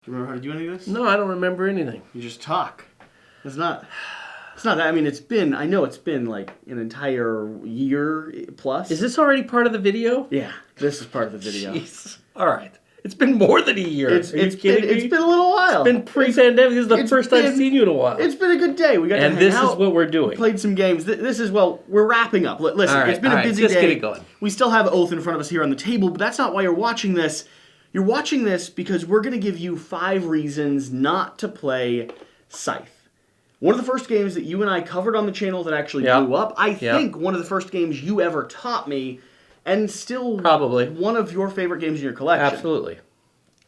Do you remember how to do any of this? No, I don't remember anything. You just talk. It's not that. I mean, I know it's been like an entire year plus. Is this already part of the video? Yeah, this is part of the video. Jeez. All right. It's been more than a year. It's been a little while. It's been pre-pandemic. This is the first I've seen you in a while. It's been a good day. We got to hang out. And this is what we're doing. Played some games. We're wrapping up. Listen, all right, it's been a busy just day. Get it going. We still have Oath in front of us here on the table, but that's not why you're watching this. You're watching this because we're going to give you 5 reasons not to play Scythe. One of the first games that you and I covered on the channel that actually blew up. I think one of the first games you ever taught me, and still probably one of your favorite games in your collection. Absolutely.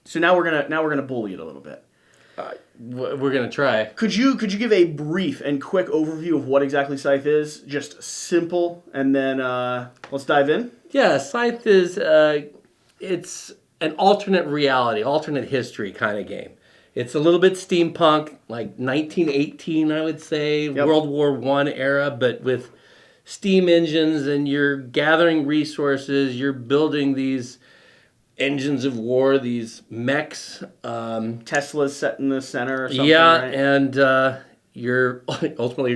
So now we're gonna bully it a little bit. We're gonna try. Could you give a brief and quick overview of what exactly Scythe is? Just simple, and then let's dive in. Yeah, Scythe is it's an alternate reality, alternate history kind of game. It's a little bit steampunk, like 1918, I would say, World War I era, but with steam engines, and you're gathering resources, you're building these engines of war, these mechs. Tesla's set in the center or something, yeah, right? And you're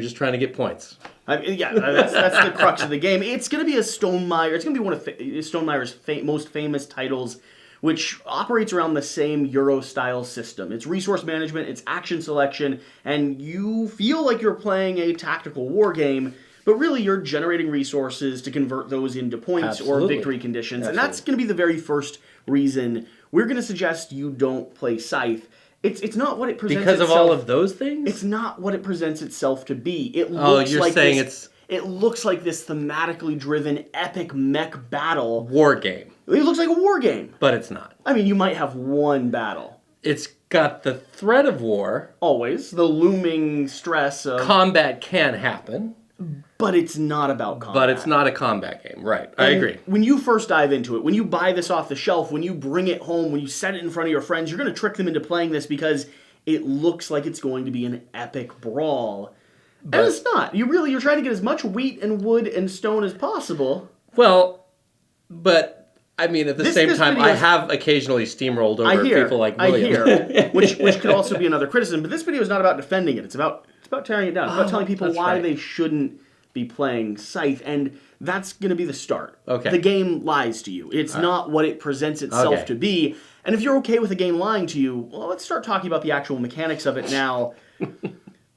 just trying to get points. That's the crux of the game. It's going to be a Stonemaier. It's going to be one of Stonemaier's most famous titles, which operates around the same Euro-style system. It's resource management, it's action selection, and you feel like you're playing a tactical war game, but really you're generating resources to convert those into points or victory conditions. And that's going to be the very first reason we're going to suggest you don't play Scythe. It's not what it presents because of all of those things? It's not what it presents itself to be. It looks It looks like this thematically driven epic mech battle. War game. It looks like a war game. But it's not. I mean, you might have one battle. It's got the threat of war. Always. The looming stress of... Combat can happen. But it's not about combat. But it's not a combat game. Right. I agree. When you first dive into it, when you buy this off the shelf, when you bring it home, when you set it in front of your friends, you're going to trick them into playing this because it looks like it's going to be an epic brawl. But, and it's not. You're trying to get as much wheat and wood and stone as possible. Well, but... I mean, at the same time, I have occasionally steamrolled over people like William. which could also be another criticism. But this video is not about defending it. It's about tearing it down. It's about telling people why they shouldn't be playing Scythe, and that's going to be the start. Okay. The game lies to you. It's not what it presents itself to be. And if you're okay with the game lying to you, well, let's start talking about the actual mechanics of it now.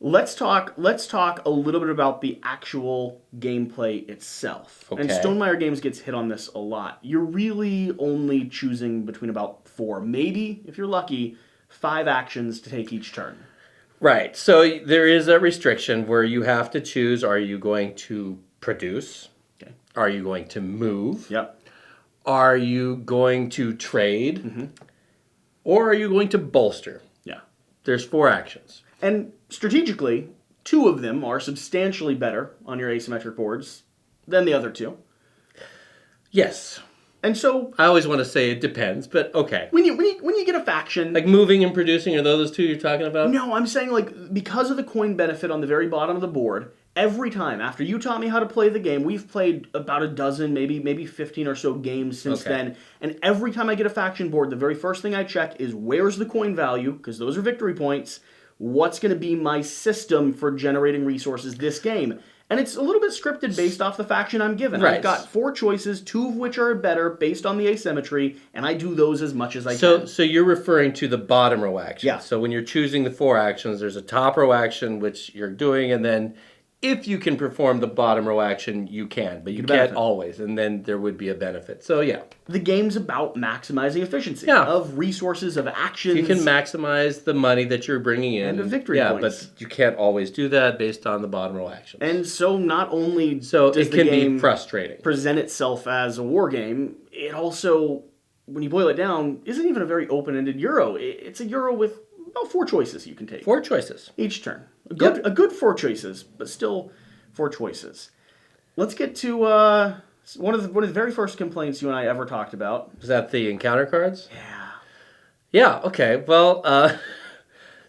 Let's talk a little bit about the actual gameplay itself. Okay. And Stonemaier Games gets hit on this a lot. You're really only choosing between about 4, maybe, if you're lucky, 5 actions to take each turn. Right. So there is a restriction where you have to choose, are you going to produce? Okay. Are you going to move? Yep. Are you going to trade? Mm-hmm. Or are you going to bolster? Yeah. There's 4 actions. And strategically, 2 of them are substantially better on your asymmetric boards than the other 2. Yes. And so... I always want to say it depends, but okay. When you get a faction... Like moving and producing, are those 2 you're talking about? No, I'm saying like because of the coin benefit on the very bottom of the board, every time, after you taught me how to play the game, we've played about a dozen, maybe 15 or so games since then, and every time I get a faction board, the very first thing I check is where's the coin value, because those are victory points. What's going to be my system for generating resources this game? And it's a little bit scripted based off the faction I'm given. Right. I've got 4 choices, 2 of which are better based on the asymmetry, and I do those as much as I can. So you're referring to the bottom row action. Yeah. So when you're choosing the 4 actions, there's a top row action, which you're doing, and then if you can perform the bottom row action, you can, but you can't always, and then there would be a benefit. So yeah. The game's about maximizing efficiency of resources, of actions. You can maximize the money that you're bringing in. And the victory points. But you can't always do that based on the bottom row actions. And so not only does it can be frustrating. Present itself as a war game, it also, when you boil it down, isn't even a very open-ended Euro. It's a Euro with about 4 choices you can take. 4 choices. Each turn. A good 4 choices, but still 4 choices. Let's get to one of the very first complaints you and I ever talked about. Is that the encounter cards? Yeah. Yeah, okay. Well,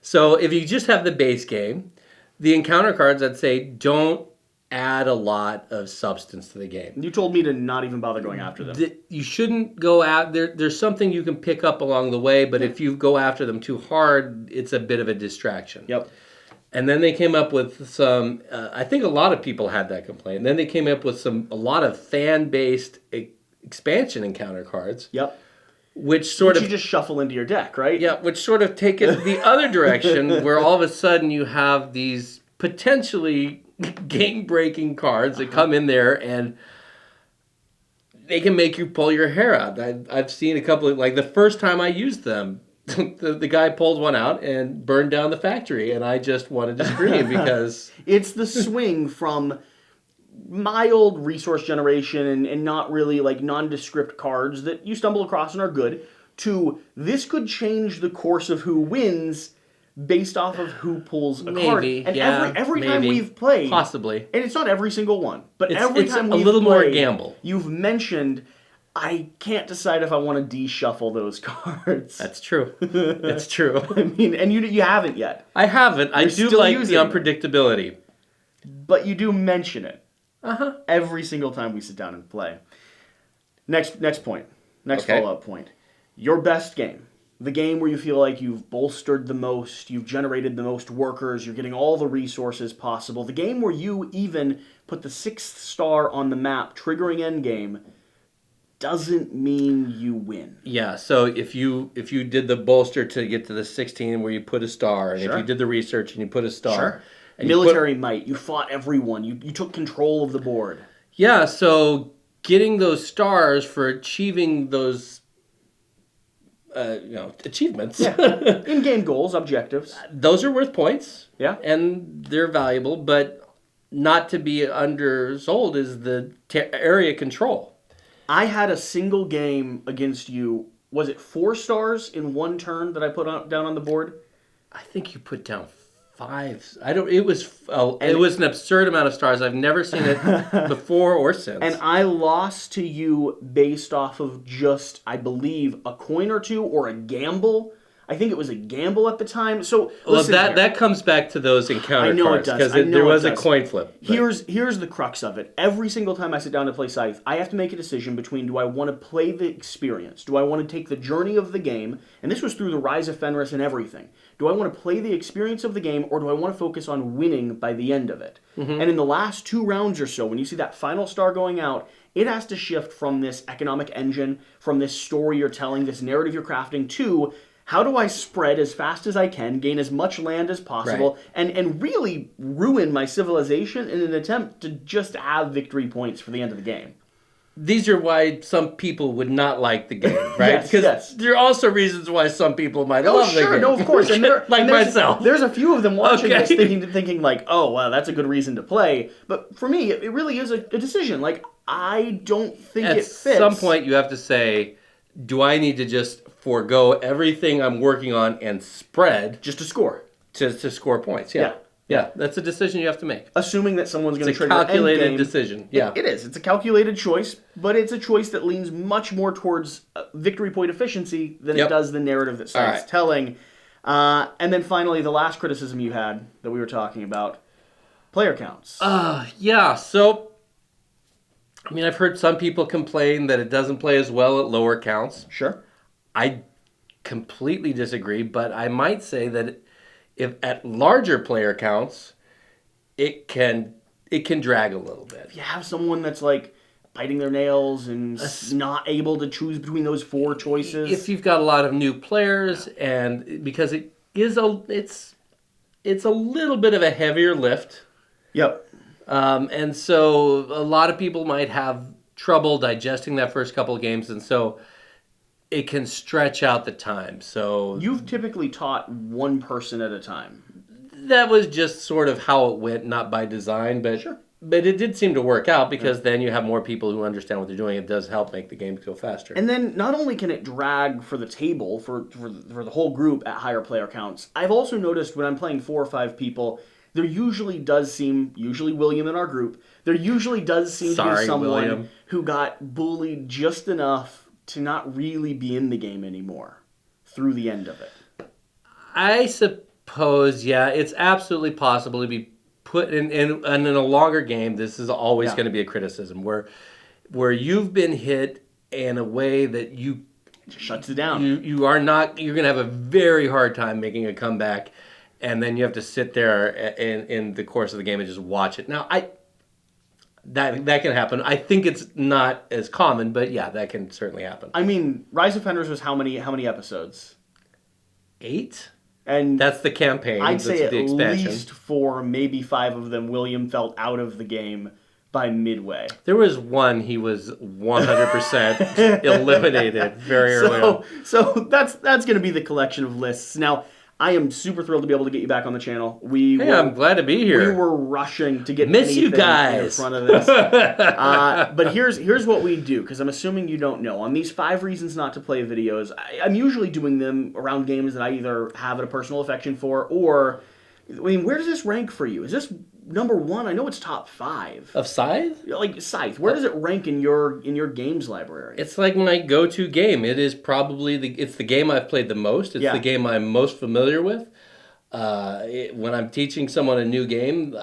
so if you just have the base game, the encounter cards, I'd say, don't add a lot of substance to the game. You told me to not even bother going after them. You shouldn't go out there. There's something you can pick up along the way, but if you go after them too hard, it's a bit of a distraction. Yep. And then they came up with some. I think a lot of people had that complaint. And then they came up with a lot of fan-based expansion encounter cards. Yep. Which you just shuffle into your deck, right? Yeah, which sort of take it the other direction, where all of a sudden you have these potentially game-breaking cards that come in there and they can make you pull your hair out. I've seen a couple of, like the first time I used them, the guy pulled one out and burned down the factory, and I just wanted to scream because... It's the swing from mild resource generation and not really like nondescript cards that you stumble across and are good, to this could change the course of who wins based off of who pulls a card. And every time we've played... Possibly. And it's not every single one, but every time we've played... It's a little more gamble. You've mentioned... I can't decide if I want to de-shuffle those cards. That's true. It's true. I mean, and you haven't yet. I haven't. I do like the unpredictability. But you do mention it. Every single time we sit down and play. Next point. Next follow-up point. Your best game. The game where you feel like you've bolstered the most, you've generated the most workers, you're getting all the resources possible. The game where you even put the 6th star on the map, triggering endgame, doesn't mean you win. Yeah, so if you did the bolster to get to the 16 where you put a star, and if you did the research and you put a star. And military might, you fought everyone, you took control of the board. Yeah, so getting those stars for achieving those achievements. Yeah. In-game goals, objectives. Those are worth points. Yeah. And they're valuable, but not to be undersold is the area control. I had a single game against you. Was it 4 stars in one turn that I put down on the board? I think you put down 5. It was an absurd amount of stars. I've never seen it before or since. And I lost to you based off of just, I believe, a coin or two or a gamble. I think it was a gamble at the time. So that comes back to those encounter cards. Because there was a coin flip. Here's the crux of it. Every single time I sit down to play Scythe, I have to make a decision between, do I want to play the experience? Do I want to take the journey of the game? And this was through the Rise of Fenris and everything. Do I want to play the experience of the game, or do I want to focus on winning by the end of it? And in the last 2 rounds or so, when you see that final star going out, it has to shift from this economic engine, from this story you're telling, this narrative you're crafting, to... how do I spread as fast as I can, gain as much land as possible, and really ruin my civilization in an attempt to just have victory points for the end of the game? These are why some people would not like the game, right? Because there are also reasons why some people might love the game. No, of course. And myself. There's a few of them watching this thinking like, oh, wow, that's a good reason to play. But for me, it really is a decision. Like, I don't think it fits. At some point, you have to say, do I need to just forego everything I'm working on and spread just to score to score points? Yeah, that's a decision you have to make. Assuming that someone's going to trigger an calculated decision. Yeah, it is. It's a calculated choice, but it's a choice that leans much more towards victory point efficiency than it does the narrative that Scythe's telling. And then finally, the last criticism you had that we were talking about, player counts. Yeah. So, I mean, I've heard some people complain that it doesn't play as well at lower counts. Sure. I completely disagree, but I might say that if at larger player counts, it can drag a little bit. If you have someone that's like biting their nails and not able to choose between those 4 choices. If you've got a lot of new players, and because it's a little bit of a heavier lift. Yep. And so a lot of people might have trouble digesting that first couple of games, and so it can stretch out the time. So you've typically taught one person at a time. That was just sort of how it went, not by design, but but it did seem to work out because then you have more people who understand what they're doing. It does help make the game go faster. And then not only can it drag for the table for the whole group at higher player counts, I've also noticed when I'm playing 4 or 5 people, there usually William in our group, there usually does seem to be someone who got bullied just enough to not really be in the game anymore through the end of it. I suppose, yeah, it's absolutely possible to be put in a longer game, this is always going to be a criticism where you've been hit in a way that you shuts it down. You're going to have a very hard time making a comeback, and then you have to sit there in the course of the game and just watch it. Now, that can happen. I think it's not as common, but yeah, that can certainly happen. I mean, Rise of Fenris was how many episodes? 8? And that's the campaign. I'd say the expansion. Least 4, maybe 5 of them, William felt out of the game by midway. There was one he was 100% eliminated very early on. So that's going to be the collection of lists. Now, I am super thrilled to be able to get you back on the channel. I'm glad to be here. We were rushing to get Miss you guys in front of this. But here's what we do, because I'm assuming you don't know. On these 5 reasons not to play videos, I'm usually doing them around games that I either have a personal affection for, or, I mean, where does this rank for you? Is this number 1? I know it's top 5. Of Scythe? Like Scythe. Where does it rank in your games library? It's like my go-to game. It is probably it's the game I've played the most. It's the game I'm most familiar with. When I'm teaching someone a new game,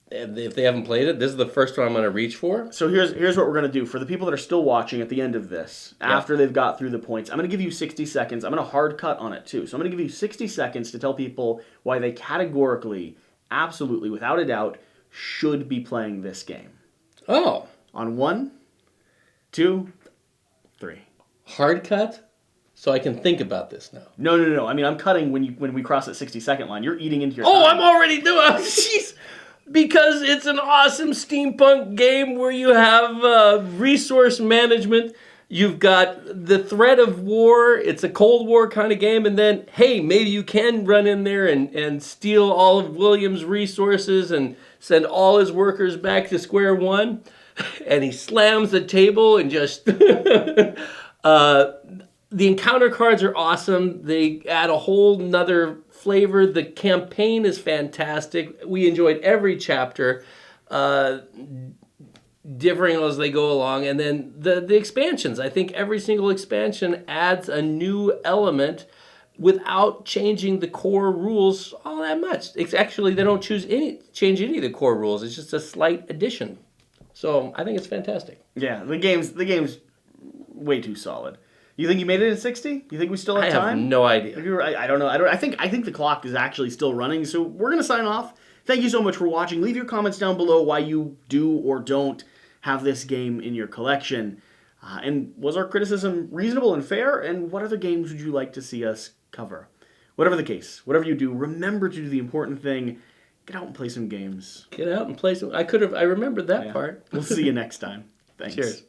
if they haven't played it, this is the first one I'm going to reach for. So here's what we're going to do. For the people that are still watching at the end of this, after they've got through the points, I'm going to give you 60 seconds. I'm going to hard cut on it too. So I'm going to give you 60 seconds to tell people why they categorically, absolutely, without a doubt, should be playing this game. Oh. On 1, 2, 3. Hard cut? So I can think about this now. No. I mean, I'm cutting when we cross that 60-second line. You're eating into your time. I'm already doing jeez. Because it's an awesome steampunk game where you have resource management. You've got the threat of war. It's a Cold War kind of game. And then, hey, maybe you can run in there and steal all of William's resources and send all his workers back to square one. And he slams the table and just... The encounter cards are awesome. They add a whole nother flavor. The campaign is fantastic. We enjoyed every chapter, differing as they go along. And then the expansions. I think every single expansion adds a new element without changing the core rules all that much. It's actually, they don't change any of the core rules. It's just a slight addition. So I think it's fantastic. Yeah, the game's way too solid. You think you made it in 60? You think we still have time? I have no idea. I don't know. I think the clock is actually still running, so we're going to sign off. Thank you so much for watching. Leave your comments down below why you do or don't have this game in your collection. And was our criticism reasonable and fair? And what other games would you like to see us cover? Whatever the case, whatever you do, remember to do the important thing. Get out and play some games. Get out and play some... I remembered that part. We'll see you next time. Thanks. Cheers.